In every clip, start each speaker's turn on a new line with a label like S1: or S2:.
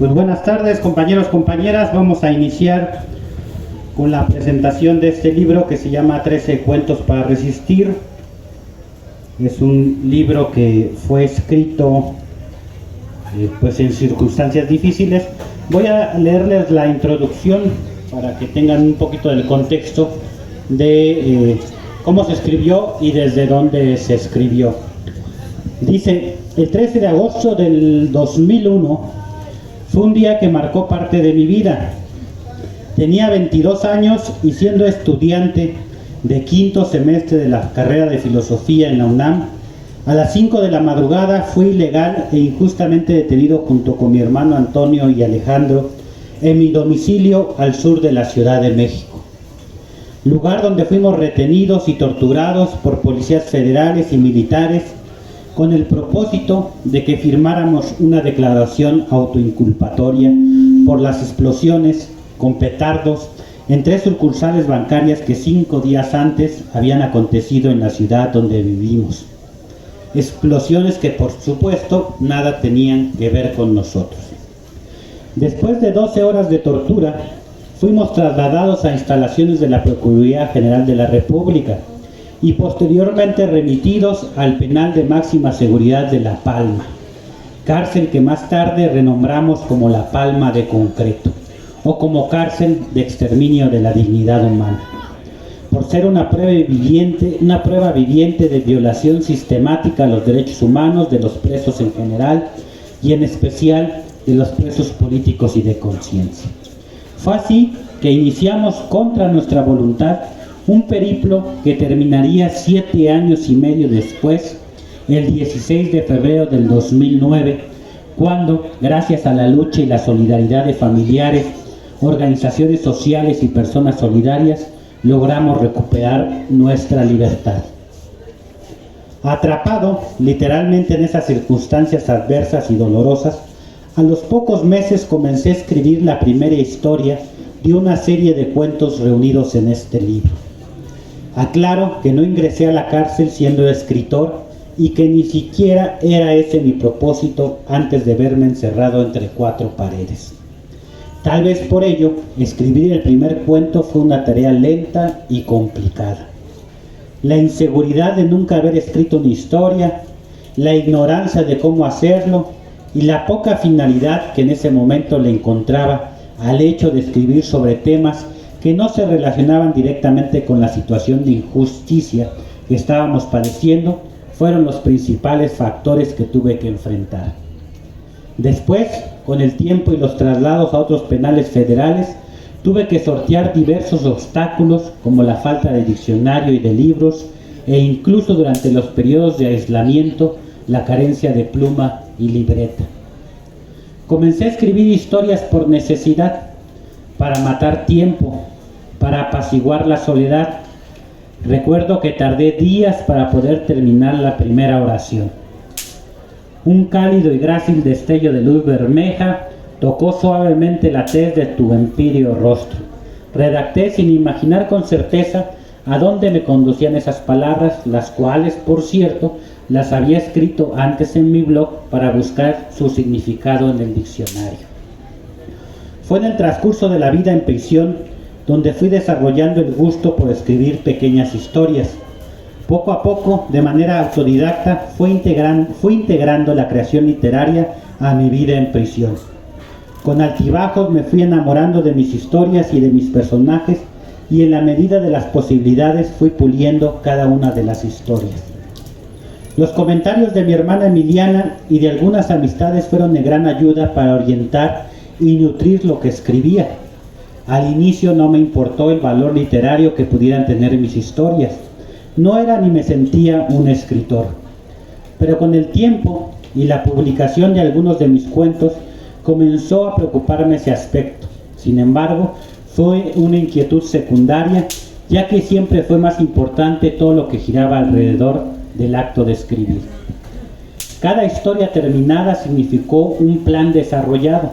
S1: Pues buenas tardes, compañeros, compañeras. Vamos a iniciar con la presentación de este libro que se llama 13 cuentos para resistir. Es un libro que fue escrito pues en circunstancias difíciles. Voy a leerles la introducción para que tengan un poquito del contexto de cómo se escribió y desde dónde se escribió. Dice: el 13 de agosto del 2001 fue un día que marcó parte de mi vida. Tenía 22 años y, siendo estudiante de quinto semestre de la carrera de filosofía en la UNAM, a las 5 de la madrugada fui ilegal e injustamente detenido junto con mi hermano Antonio y Alejandro en mi domicilio al sur de la Ciudad de México, lugar donde fuimos retenidos y torturados por policías federales y militares con el propósito de que firmáramos una declaración autoinculpatoria por las explosiones con petardos en 3 sucursales bancarias que 5 días antes habían acontecido en la ciudad donde vivimos. Explosiones que, por supuesto, nada tenían que ver con nosotros. Después de 12 horas de tortura, fuimos trasladados a instalaciones de la Procuraduría General de la República y posteriormente remitidos al penal de máxima seguridad de La Palma, cárcel que más tarde renombramos como La Palma de Concreto, o como cárcel de exterminio de la dignidad humana, por ser una prueba viviente de violación sistemática a los derechos humanos de los presos en general y en especial de los presos políticos y de conciencia. Fue así que iniciamos contra nuestra voluntad un periplo que terminaría 7 años y medio después, el 16 de febrero del 2009, cuando, gracias a la lucha y la solidaridad de familiares, organizaciones sociales y personas solidarias, logramos recuperar nuestra libertad. Atrapado literalmente en esas circunstancias adversas y dolorosas, a los pocos meses comencé a escribir la primera historia de una serie de cuentos reunidos en este libro. Aclaro que no ingresé a la cárcel siendo escritor y que ni siquiera era ese mi propósito antes de verme encerrado entre 4 paredes. Tal vez por ello, escribir el primer cuento fue una tarea lenta y complicada. La inseguridad de nunca haber escrito una historia, la ignorancia de cómo hacerlo y la poca finalidad que en ese momento le encontraba al hecho de escribir sobre temas que no se relacionaban directamente con la situación de injusticia que estábamos padeciendo, fueron los principales factores que tuve que enfrentar. Después, con el tiempo y los traslados a otros penales federales, tuve que sortear diversos obstáculos como la falta de diccionario y de libros, e incluso durante los periodos de aislamiento, la carencia de pluma y libreta. Comencé a escribir historias por necesidad, para matar tiempo, para apaciguar la soledad. Recuerdo que tardé días para poder terminar la primera oración. Un cálido y grácil destello de luz bermeja tocó suavemente la tez de tu empíreo rostro. Redacté sin imaginar con certeza a dónde me conducían esas palabras, las cuales, por cierto, las había escrito antes en mi blog para buscar su significado en el diccionario. Fue en el transcurso de la vida en prisión donde fui desarrollando el gusto por escribir pequeñas historias. Poco a poco, de manera autodidacta, fui integrando la creación literaria a mi vida en prisión. Con altibajos me fui enamorando de mis historias y de mis personajes, y en la medida de las posibilidades fui puliendo cada una de las historias. Los comentarios de mi hermana Emiliana y de algunas amistades fueron de gran ayuda para orientar y nutrir lo que escribía. Al inicio no me importó el valor literario que pudieran tener mis historias. No era ni me sentía un escritor. Pero con el tiempo y la publicación de algunos de mis cuentos, comenzó a preocuparme ese aspecto. Sin embargo, fue una inquietud secundaria, ya que siempre fue más importante todo lo que giraba alrededor del acto de escribir. Cada historia terminada significó un plan desarrollado,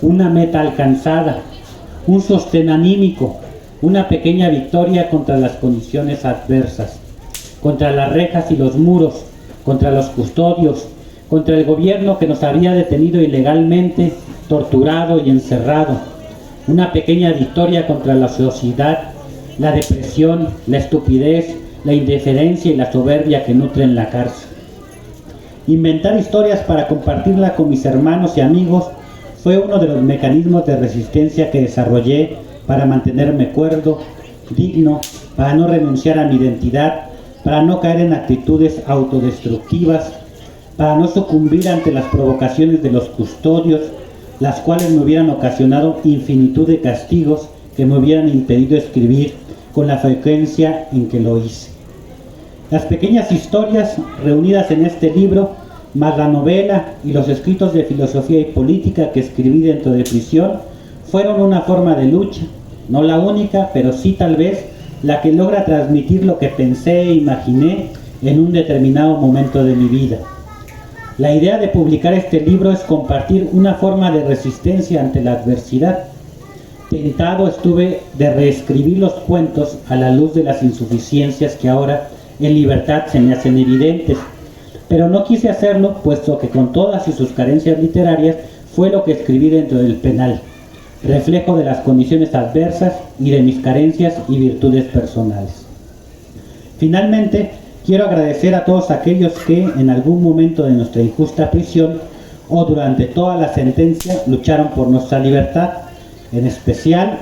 S1: una meta alcanzada, un sostén anímico, una pequeña victoria contra las condiciones adversas, contra las rejas y los muros, contra los custodios, contra el gobierno que nos había detenido ilegalmente, torturado y encerrado. Una pequeña victoria contra la sociedad, la depresión, la estupidez, la indiferencia y la soberbia que nutren la cárcel. Inventar historias para compartirla con mis hermanos y amigos fue uno de los mecanismos de resistencia que desarrollé para mantenerme cuerdo, digno, para no renunciar a mi identidad, para no caer en actitudes autodestructivas, para no sucumbir ante las provocaciones de los custodios, las cuales me hubieran ocasionado infinitud de castigos que me hubieran impedido escribir con la frecuencia en que lo hice. Las pequeñas historias reunidas en este libro, más la novela y los escritos de filosofía y política que escribí dentro de prisión, fueron una forma de lucha, no la única, pero sí tal vez la que logra transmitir lo que pensé e imaginé en un determinado momento de mi vida. La idea de publicar este libro es compartir una forma de resistencia ante la adversidad. Tentado estuve de reescribir los cuentos a la luz de las insuficiencias que ahora en libertad se me hacen evidentes, pero no quise hacerlo, puesto que con todas y sus carencias literarias fue lo que escribí dentro del penal, reflejo de las condiciones adversas y de mis carencias y virtudes personales. Finalmente, quiero agradecer a todos aquellos que en algún momento de nuestra injusta prisión o durante toda la sentencia lucharon por nuestra libertad, en especial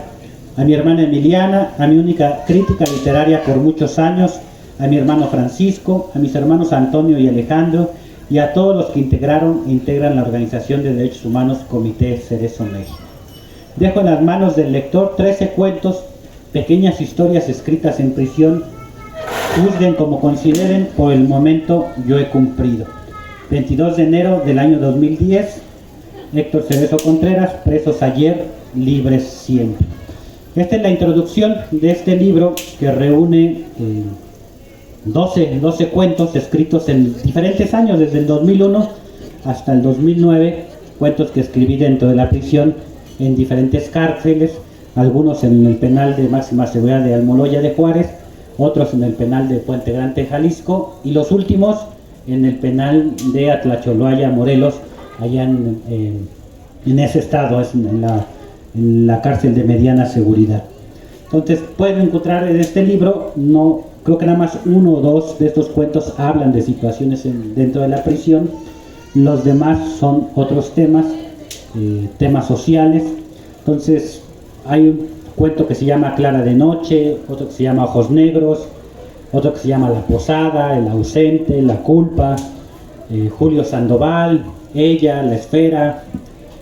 S1: a mi hermana Emiliana, a mi única crítica literaria por muchos años, a mi hermano Francisco, a mis hermanos Antonio y Alejandro, y a todos los que integraron e integran la Organización de Derechos Humanos Comité Cerezo México. Dejo en las manos del lector 13 cuentos, pequeñas historias escritas en prisión. Juzguen como consideren, por el momento yo he cumplido. 22 de enero del año 2010, Héctor Cerezo Contreras, presos ayer, libres siempre. Esta es la introducción de este libro que reúne 12 cuentos escritos en diferentes años, desde el 2001 hasta el 2009, cuentos que escribí dentro de la prisión en diferentes cárceles, algunos en el penal de máxima seguridad de Almoloya de Juárez, otros en el penal de Puente Grande, Jalisco, y los últimos en el penal de Atlacholoaya, Morelos, allá en ese estado, es en la cárcel de mediana seguridad. Entonces pueden encontrar en este libro, no creo que nada más uno o dos de estos cuentos hablan de situaciones dentro de la prisión, los demás son otros temas, temas sociales. Entonces hay un cuento que se llama Clara de Noche, otro que se llama Ojos Negros, otro que se llama La Posada, El Ausente, La Culpa, Julio Sandoval, Ella, La Esfera,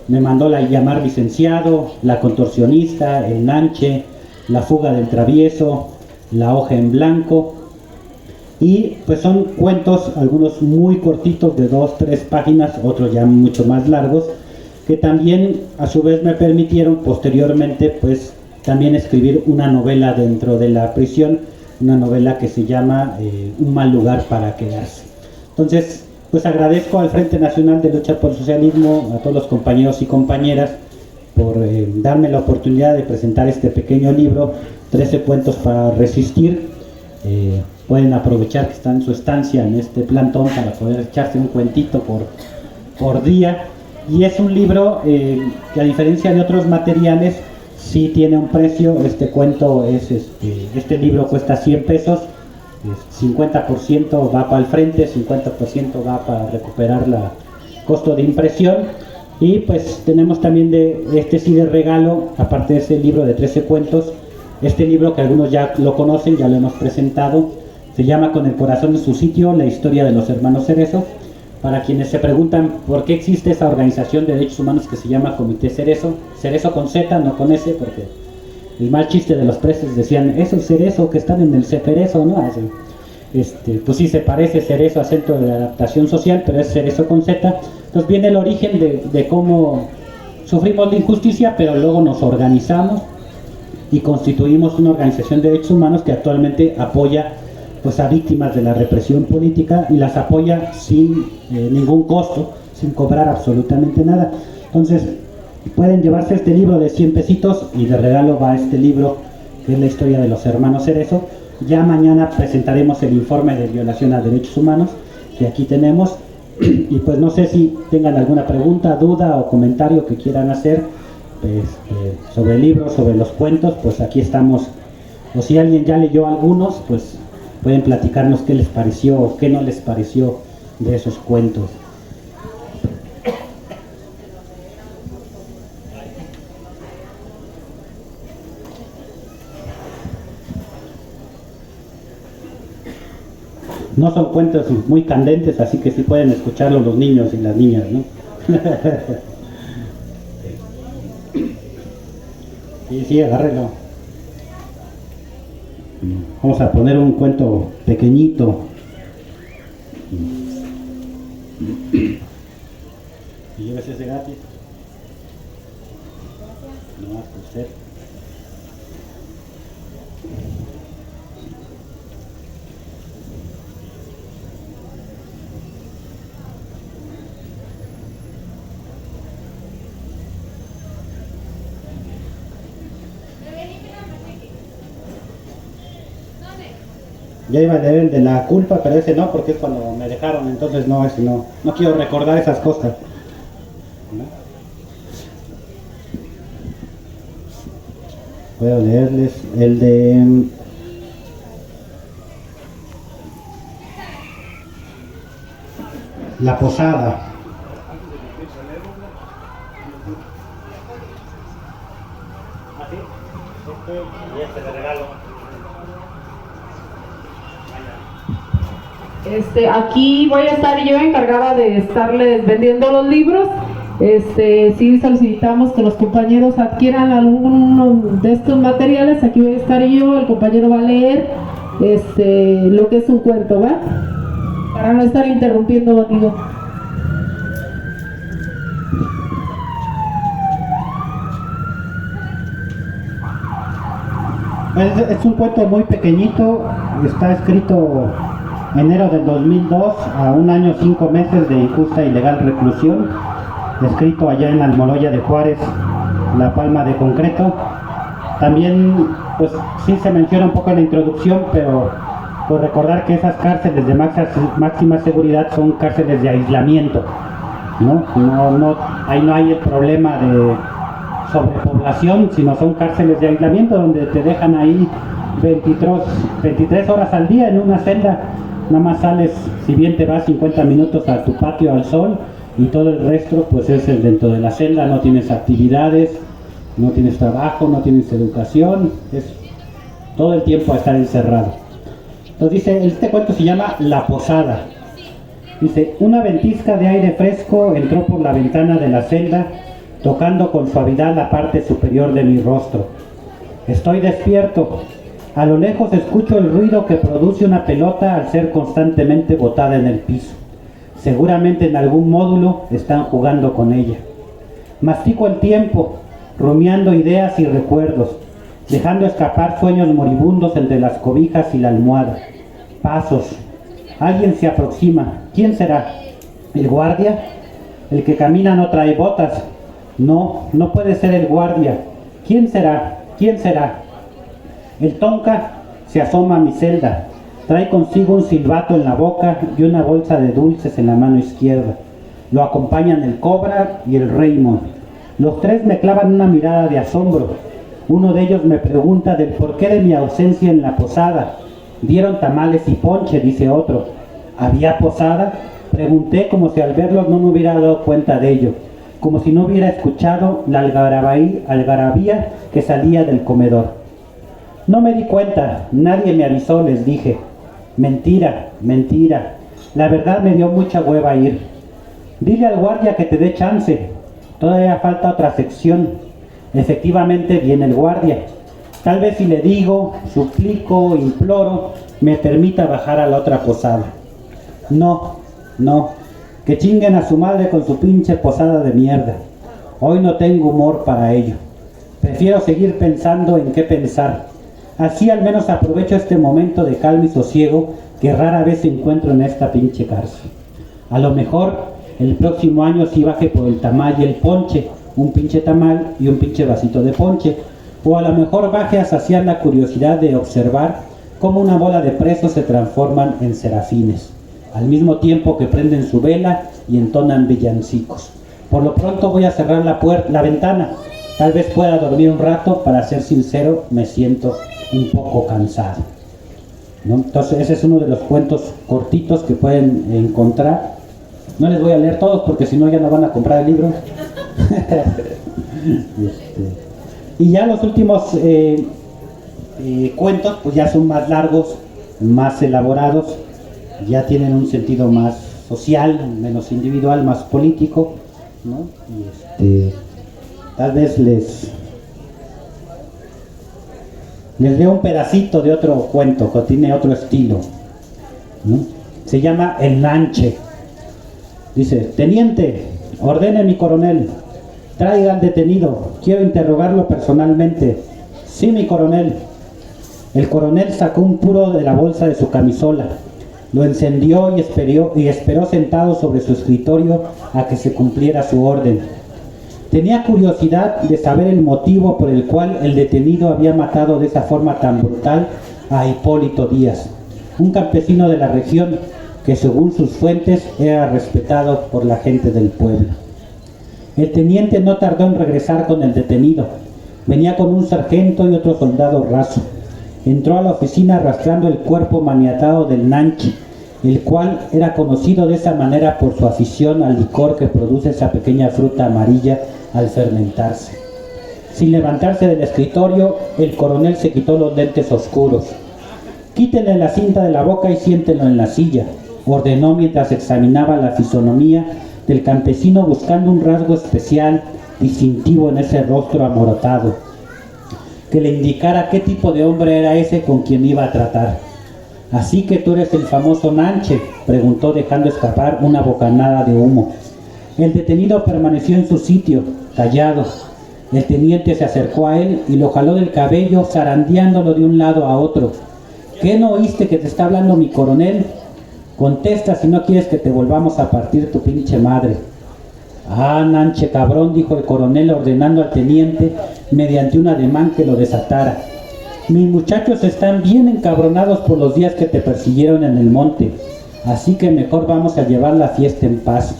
S1: Me mandó llamar licenciado, La Contorsionista, El Nanche, La Fuga del Travieso, La Hoja en Blanco. Y pues son cuentos, algunos muy cortitos de 2-3 páginas, otros ya mucho más largos, que también a su vez me permitieron posteriormente pues también escribir una novela dentro de la prisión, una novela que se llama Un mal lugar para quedarse. Entonces pues agradezco al Frente Nacional de Lucha por el Socialismo, a todos los compañeros y compañeras por darme la oportunidad de presentar este pequeño libro, 13 cuentos para resistir. Pueden aprovechar que están en su estancia en este plantón para poder echarse un cuentito por día. Y es un libro que, a diferencia de otros materiales, sí tiene un precio. Este cuento es este libro cuesta 100 pesos, 50% va para el frente, 50% va para recuperar el costo de impresión. Y pues tenemos también sí de regalo, aparte de ese libro de 13 cuentos, este libro que algunos ya lo conocen, ya lo hemos presentado, se llama Con el corazón en su sitio, la historia de los hermanos Cerezo. Para quienes se preguntan por qué existe esa organización de derechos humanos que se llama Comité Cerezo, Cerezo con Z, no con S, porque el mal chiste de los presos decían, esos Cerezo que están en el Ceferezo, ¿no? Así, pues sí se parece Cerezo a Centro de Adaptación Social, pero es Cerezo con Z. Entonces viene el origen de cómo sufrimos la injusticia, pero luego nos organizamos y constituimos una organización de derechos humanos que actualmente apoya pues a víctimas de la represión política, y las apoya sin ningún costo, sin cobrar absolutamente nada. Entonces pueden llevarse este libro de 100 pesitos y de regalo va este libro que es la historia de los hermanos Cerezo. Ya mañana presentaremos el informe de violación a derechos humanos que aquí tenemos, Y pues no sé si tengan alguna pregunta, duda o comentario que quieran hacer pues, sobre el libro, sobre los cuentos, pues aquí estamos. O si alguien ya leyó algunos, pues pueden platicarnos qué les pareció o qué no les pareció de esos cuentos. No son cuentos muy candentes, así que sí pueden escucharlo los niños y las niñas, ¿no? Sí, agárrelo. Vamos a poner un cuento pequeñito. ¿Y llevas ese gratis? No, por usted. Ya iba a leer el de la culpa, pero ese no, porque es cuando me dejaron, entonces no, ese no. No quiero recordar esas cosas. ¿No? Voy a leerles el de... La posada. ¿Ah, sí? Y este de regalo.
S2: Aquí voy a estar yo encargada de estarles vendiendo los libros. Sí solicitamos que los compañeros adquieran alguno de estos materiales. Aquí voy a estar yo, el compañero va a leer lo que es un cuento, ¿va? Para no estar interrumpiendo, digo.
S1: Es un cuento muy pequeñito, está escrito enero del 2002 a 1 año 5 meses de injusta y legal reclusión, escrito allá en Almoloya de Juárez, La Palma de Concreto. También, pues sí se menciona un poco en la introducción, pero por recordar que esas cárceles de máxima seguridad son cárceles de aislamiento, ¿no? Ahí no hay el problema de sobrepoblación, sino son cárceles de aislamiento donde te dejan ahí 23 horas al día en una celda. Nada más sales, si bien te vas 50 minutos a tu patio al sol, y todo el resto pues es el dentro de la celda. No tienes actividades, no tienes trabajo, no tienes educación, es todo el tiempo a estar encerrado. Entonces dice, este cuento se llama La Posada. Dice, una ventisca de aire fresco entró por la ventana de la celda, tocando con suavidad la parte superior de mi rostro. Estoy despierto. A lo lejos escucho el ruido que produce una pelota al ser constantemente botada en el piso. Seguramente en algún módulo están jugando con ella. Mastico el tiempo, rumiando ideas y recuerdos, dejando escapar sueños moribundos entre las cobijas y la almohada. Pasos. Alguien se aproxima. ¿Quién será? ¿El guardia? El que camina no trae botas. No, no puede ser el guardia. ¿Quién será? ¿Quién será? El tonka se asoma a mi celda. Trae consigo un silbato en la boca y una bolsa de dulces en la mano izquierda. Lo acompañan el Cobra y el Raymond. Los tres me clavan una mirada de asombro. Uno de ellos me pregunta del porqué de mi ausencia en la posada. Dieron tamales y ponche, dice otro. ¿Había posada? Pregunté como si al verlos no me hubiera dado cuenta de ello, como si no hubiera escuchado la algarabía que salía del comedor. No me di cuenta, nadie me avisó, les dije. Mentira, mentira. La verdad me dio mucha hueva ir. Dile al guardia que te dé chance. Todavía falta otra sección. Efectivamente viene el guardia. Tal vez si le digo, suplico, imploro, me permita bajar a la otra posada. No, no. Que chinguen a su madre con su pinche posada de mierda. Hoy no tengo humor para ello. Prefiero seguir pensando en qué pensar. Así al menos aprovecho este momento de calma y sosiego que rara vez encuentro en esta pinche cárcel. A lo mejor el próximo año sí baje por el tamal y el ponche, un pinche tamal y un pinche vasito de ponche, o a lo mejor baje a saciar la curiosidad de observar cómo una bola de presos se transforman en serafines. al mismo tiempo que prenden su vela y entonan villancicos. Por lo pronto voy a cerrar la ventana. Tal vez pueda dormir un rato. Para ser sincero, me siento un poco cansado, ¿no? Entonces ese es uno de los cuentos cortitos que pueden encontrar. No les voy a leer todos porque si no ya no van a comprar el libro. Y ya los últimos cuentos pues ya son más largos, más elaborados, ya tienen un sentido más social, menos individual, más político, ¿no? Y tal vez les veo un pedacito de otro cuento que tiene otro estilo, ¿no? Se llama El Nanche. Dice: teniente, ordene mi coronel, traiga al detenido, quiero interrogarlo personalmente. Sí, mi coronel. El coronel sacó un puro de la bolsa de su camisola, lo encendió y esperó sentado sobre su escritorio a que se cumpliera su orden. Tenía curiosidad de saber el motivo por el cual el detenido había matado de esa forma tan brutal a Hipólito Díaz, un campesino de la región que según sus fuentes era respetado por la gente del pueblo. El teniente no tardó en regresar con el detenido. Venía con un sargento y otro soldado raso. Entró a la oficina arrastrando el cuerpo maniatado del Nanche, el cual era conocido de esa manera por su afición al licor que produce esa pequeña fruta amarilla al fermentarse. Sin levantarse del escritorio, el coronel se quitó los lentes oscuros. Quítenle la cinta de la boca y siéntenlo en la silla, ordenó mientras examinaba la fisonomía del campesino buscando un rasgo especial, distintivo en ese rostro amorotado, que le indicara qué tipo de hombre era ese con quien iba a tratar. «¿Así que tú eres el famoso Nanche?», preguntó dejando escapar una bocanada de humo. El detenido permaneció en su sitio, callado. El teniente se acercó a él y lo jaló del cabello, zarandeándolo de un lado a otro. «¿Qué no oíste que te está hablando mi coronel? Contesta si no quieres que te volvamos a partir tu pinche madre». «Ah, Nanche cabrón», dijo el coronel ordenando al teniente mediante un ademán que lo desatara. «Mis muchachos están bien encabronados por los días que te persiguieron en el monte, así que mejor vamos a llevar la fiesta en paz.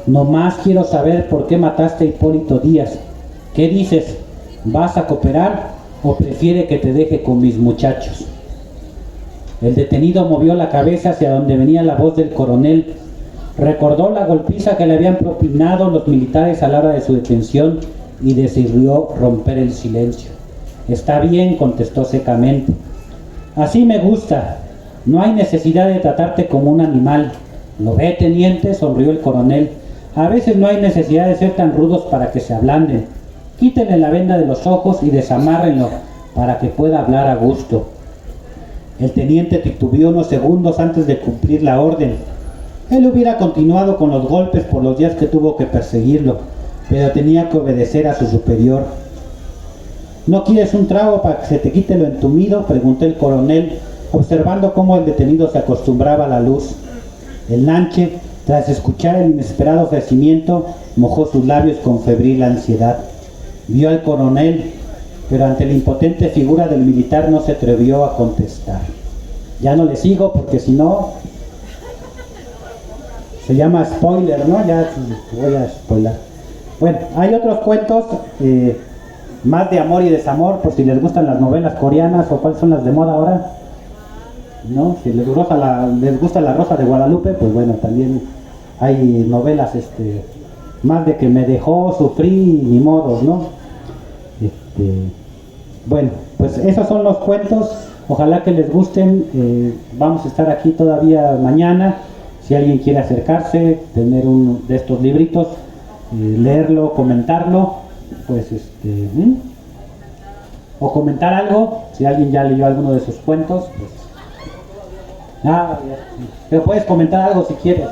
S1: Nomás quiero saber por qué mataste a Hipólito Díaz. ¿Qué dices? ¿Vas a cooperar o prefiere que te deje con mis muchachos?» El detenido movió la cabeza hacia donde venía la voz del coronel. Recordó la golpiza que le habían propinado los militares a la hora de su detención y decidió romper el silencio. «Está bien», contestó secamente. «Así me gusta. No hay necesidad de tratarte como un animal». «¿Lo ve, teniente?», sonrió el coronel. «A veces no hay necesidad de ser tan rudos para que se ablanden. Quítenle la venda de los ojos y desamárrenlo para que pueda hablar a gusto». El teniente titubeó unos segundos antes de cumplir la orden. Él hubiera continuado con los golpes por los días que tuvo que perseguirlo, pero tenía que obedecer a su superior. «¿No quieres un trago para que se te quite lo entumido?», preguntó el coronel, observando cómo el detenido se acostumbraba a la luz. El Nanche, tras escuchar el inesperado ofrecimiento, mojó sus labios con febril ansiedad. Vio al coronel, pero ante la impotente figura del militar no se atrevió a contestar. Ya no le sigo porque si no se llama spoiler, ¿no? Ya voy a spoiler. Bueno, hay otros cuentos más de amor y desamor, por si les gustan las novelas coreanas o cuáles son las de moda ahora, ¿no? Si les gusta la Rosa de Guadalupe, pues bueno, también hay novelas más de que me dejó, sufrí, ni modos, ¿no? Bueno, pues esos son los cuentos. Ojalá que les gusten. Vamos a estar aquí todavía mañana. Si alguien quiere acercarse, tener uno de estos libritos, leerlo, comentarlo, pues o comentar algo. Si alguien ya leyó alguno de sus cuentos, pues pero puedes comentar algo si quieres.